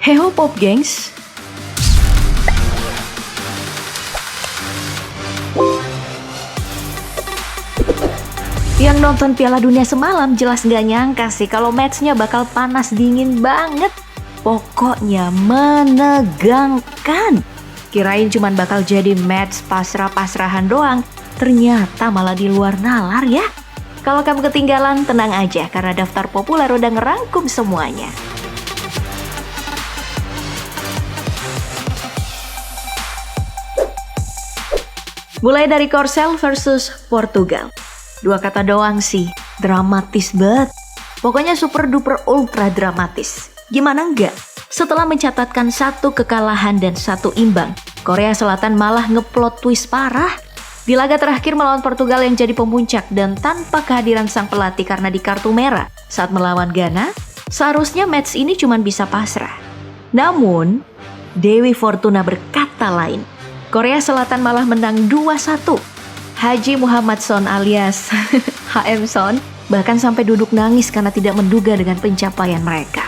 Heho Pop gengs. Yang nonton Piala Dunia semalam jelas nggak nyangka sih kalau matchnya bakal panas dingin banget. Pokoknya menegangkan. Kirain cuman bakal jadi match pasrah-pasrahan doang, ternyata malah di luar nalar ya. Kalau kamu ketinggalan, tenang aja karena daftar populer udah ngerangkum semuanya. Mulai dari Korsel versus Portugal. Dua kata doang sih, dramatis banget. Pokoknya super duper ultra dramatis. Gimana enggak? Setelah mencatatkan 1 kekalahan dan 1 imbang, Korea Selatan malah ngeplot twist parah. Di laga terakhir melawan Portugal yang jadi pemuncak dan tanpa kehadiran sang pelatih karena di kartu merah saat melawan Ghana, seharusnya match ini cuma bisa pasrah. Namun, Dewi Fortuna berkata lain. Korea Selatan malah menang 2-1. Haji Muhammad Son alias HM Son bahkan sampai duduk nangis karena tidak menduga dengan pencapaian mereka.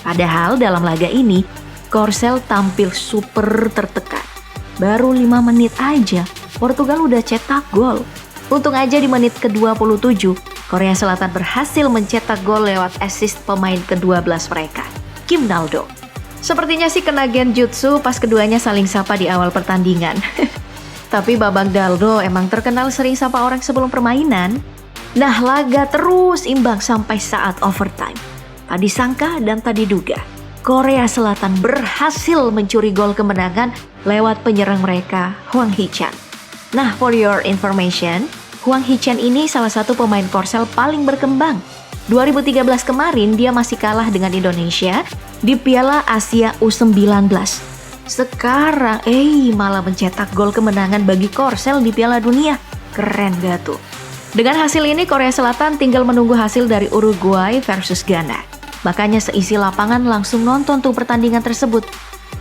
Padahal dalam laga ini, Korsel tampil super tertekan. Baru 5 menit aja, Portugal udah cetak gol. Untung aja di menit ke-27, Korea Selatan berhasil mencetak gol lewat assist pemain ke-12 mereka, Kim Naldo. Sepertinya sih kena genjutsu pas keduanya saling sapa di awal pertandingan. Tapi Babang Daldo emang terkenal sering sapa orang sebelum permainan. Nah, laga terus imbang sampai saat overtime. Tadi sangka dan tadi duga, Korea Selatan berhasil mencuri gol kemenangan lewat penyerang mereka, Hwang Hee-chan. Nah, for your information, Hwang Hee-chan ini salah satu pemain Korsel paling berkembang. 2013 kemarin dia masih kalah dengan Indonesia di Piala Asia U19. Sekarang malah mencetak gol kemenangan bagi Korsel di Piala Dunia. Keren gak tuh? Dengan hasil ini Korea Selatan tinggal menunggu hasil dari Uruguay versus Ghana. Makanya seisi lapangan langsung nonton tuh pertandingan tersebut.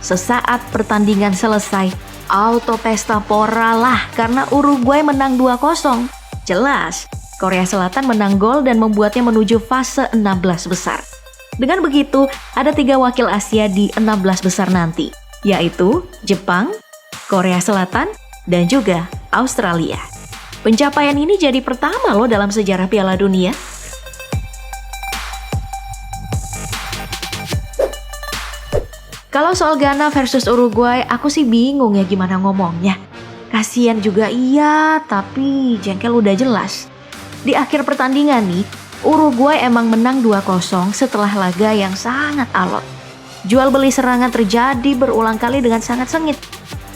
Sesaat pertandingan selesai, auto pesta pora lah karena Uruguay menang 2-0. Jelas, Korea Selatan menang gol dan membuatnya menuju fase 16 besar. Dengan begitu, ada 3 wakil Asia di 16 besar nanti, yaitu Jepang, Korea Selatan, dan juga Australia. Pencapaian ini jadi pertama loh dalam sejarah Piala Dunia. Kalau soal Ghana versus Uruguay, aku sih bingung ya gimana ngomongnya. Kasian juga iya, tapi jengkel udah jelas. Di akhir pertandingan nih, Uruguay emang menang 2-0 setelah laga yang sangat alot. Jual beli serangan terjadi berulang kali dengan sangat sengit.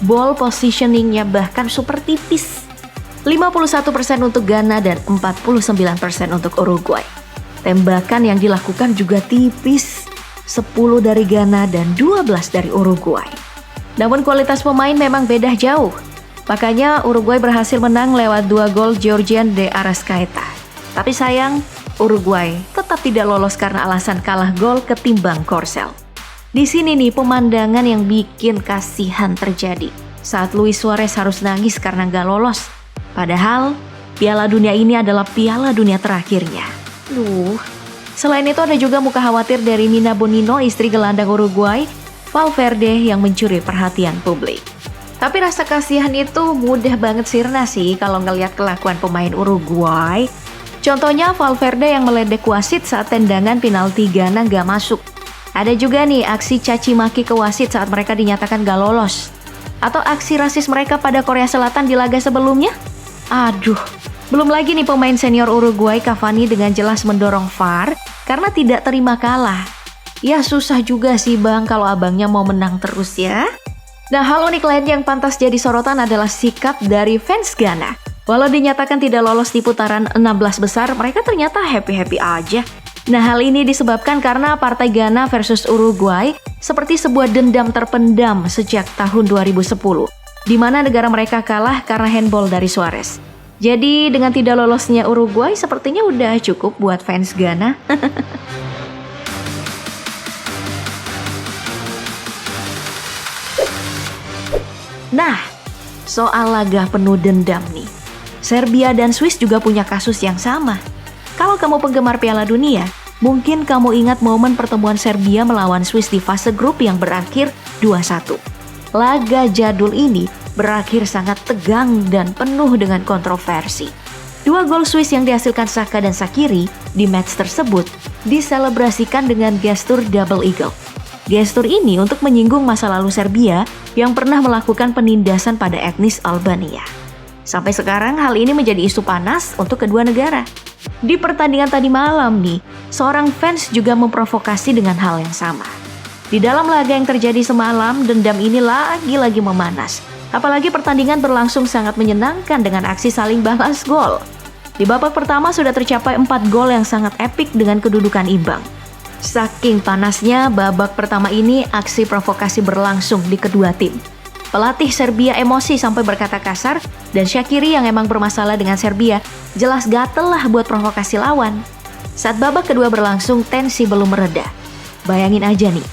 Ball positioningnya bahkan super tipis. 51% untuk Ghana dan 49% untuk Uruguay. Tembakan yang dilakukan juga tipis. 10 dari Ghana dan 12 dari Uruguay. Namun kualitas pemain memang beda jauh. Makanya Uruguay berhasil menang lewat 2 gol Georgian de Arrascaeta. Tapi sayang, Uruguay tetap tidak lolos karena alasan kalah gol ketimbang Korsel. Di sini nih pemandangan yang bikin kasihan terjadi saat Luis Suarez harus nangis karena gak lolos. Padahal Piala Dunia ini adalah Piala Dunia terakhirnya. Selain itu ada juga muka khawatir dari Mina Bonino, istri gelandang Uruguay, Valverde yang mencuri perhatian publik. Tapi rasa kasihan itu mudah banget sirna sih kalau ngelihat kelakuan pemain Uruguay. Contohnya Valverde yang meledek wasit saat tendangan penalti Ghana gak masuk. Ada juga nih aksi caci maki ke wasit saat mereka dinyatakan gak lolos. Atau aksi rasis mereka pada Korea Selatan di laga sebelumnya. Aduh, belum lagi nih pemain senior Uruguay Cavani dengan jelas mendorong VAR karena tidak terima kalah. Ya susah juga sih bang kalau abangnya mau menang terus ya. Nah, hal unik lain yang pantas jadi sorotan adalah sikap dari fans Ghana. Walau dinyatakan tidak lolos di putaran 16 besar, mereka ternyata happy-happy aja. Nah, hal ini disebabkan karena partai Ghana versus Uruguay seperti sebuah dendam terpendam sejak tahun 2010, di mana negara mereka kalah karena handball dari Suarez. Jadi, dengan tidak lolosnya Uruguay, sepertinya udah cukup buat fans Ghana. Nah, soal laga penuh dendam nih. Serbia dan Swiss juga punya kasus yang sama. Kalau kamu penggemar Piala Dunia, Mungkin kamu ingat momen pertemuan Serbia melawan Swiss di fase grup yang berakhir 2-1. Laga jadul ini berakhir sangat tegang dan penuh dengan kontroversi. 2 gol Swiss yang dihasilkan Saka dan Shaqiri di match tersebut diselebrasikan dengan gestur double eagle. Gestur ini untuk menyinggung masa lalu Serbia yang pernah melakukan penindasan pada etnis Albania. Sampai sekarang hal ini menjadi isu panas untuk kedua negara. Di pertandingan tadi malam nih, seorang fans juga memprovokasi dengan hal yang sama. Di dalam laga yang terjadi semalam, dendam ini lagi-lagi memanas. Apalagi pertandingan berlangsung sangat menyenangkan dengan aksi saling balas gol. Di babak pertama sudah tercapai 4 gol yang sangat epik dengan kedudukan imbang. Saking panasnya babak pertama ini, aksi provokasi berlangsung di kedua tim. Pelatih Serbia emosi sampai berkata kasar, dan Shaqiri yang emang bermasalah dengan Serbia jelas gatel lah buat provokasi lawan. Saat babak kedua berlangsung, tensi belum mereda. Bayangin aja nih,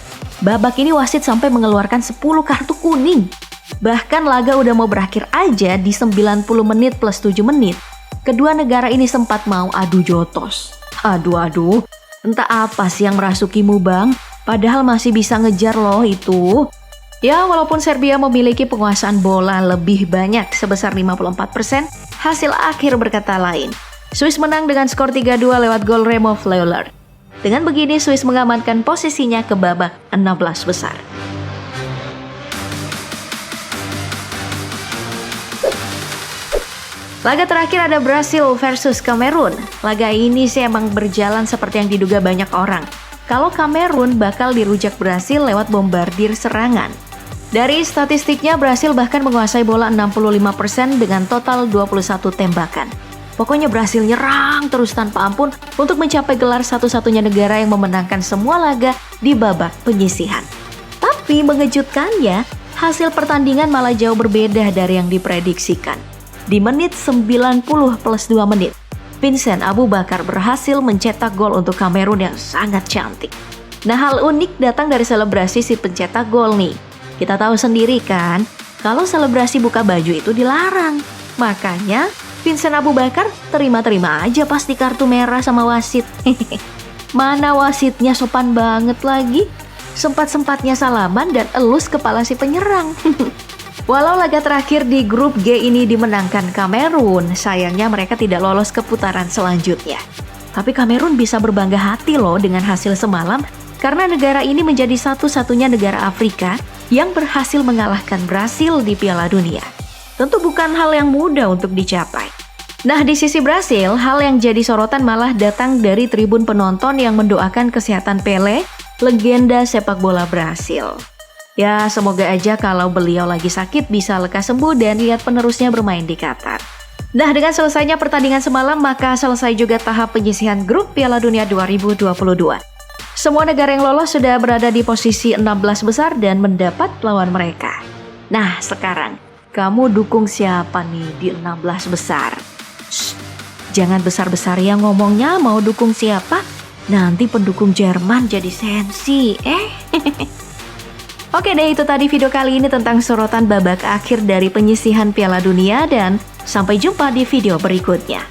babak ini wasit sampai mengeluarkan 10 kartu kuning. Bahkan laga udah mau berakhir aja di 90 menit plus 7 menit. Kedua negara ini sempat mau adu jotos. Aduh, entah apa sih yang merasukimu bang? Padahal masih bisa ngejar loh itu. Ya, walaupun Serbia memiliki penguasaan bola lebih banyak sebesar 54%, hasil akhir berkata lain. Swiss menang dengan skor 3-2 lewat gol Remo Freuler. Dengan begini, Swiss mengamankan posisinya ke babak 16 besar. Laga terakhir ada Brasil versus Kamerun. Laga ini sih emang berjalan seperti yang diduga banyak orang. Kalau Kamerun bakal dirujak Brasil lewat bombardir serangan. Dari statistiknya, Brasil bahkan menguasai bola 65% dengan total 21 tembakan. Pokoknya Brasil nyerang terus tanpa ampun untuk mencapai gelar satu-satunya negara yang memenangkan semua laga di babak penyisihan. Tapi mengejutkannya, hasil pertandingan malah jauh berbeda dari yang diprediksikan. Di menit 90 plus 2 menit, Vincent Aboubakar berhasil mencetak gol untuk Kamerun yang sangat cantik. Nah, hal unik datang dari selebrasi si pencetak gol nih. Kita tahu sendiri kan, kalau selebrasi buka baju itu dilarang. Makanya, Vincent Aboubakar terima-terima aja pasti kartu merah sama wasit. Mana wasitnya sopan banget lagi. Sempat-sempatnya salaman dan elus kepala si penyerang. Walau laga terakhir di grup G ini dimenangkan Kamerun, sayangnya mereka tidak lolos ke putaran selanjutnya. Tapi Kamerun bisa berbangga hati loh dengan hasil semalam, karena negara ini menjadi satu-satunya negara Afrika yang berhasil mengalahkan Brasil di Piala Dunia. Tentu bukan hal yang mudah untuk dicapai. Nah, di sisi Brasil, hal yang jadi sorotan malah datang dari tribun penonton yang mendoakan kesehatan Pelé, legenda sepak bola Brasil. Ya, semoga aja kalau beliau lagi sakit bisa lekas sembuh dan lihat penerusnya bermain di Qatar. Nah, dengan selesainya pertandingan semalam, maka selesai juga tahap penyisihan grup Piala Dunia 2022. Semua negara yang lolos sudah berada di posisi 16 besar dan mendapat lawan mereka. Nah, sekarang kamu dukung siapa nih di 16 besar? Shh, jangan besar-besar ya ngomongnya, mau dukung siapa? Nanti pendukung Jerman jadi sensi, Oke deh, itu tadi video kali ini tentang sorotan babak akhir dari penyisihan Piala Dunia dan sampai jumpa di video berikutnya.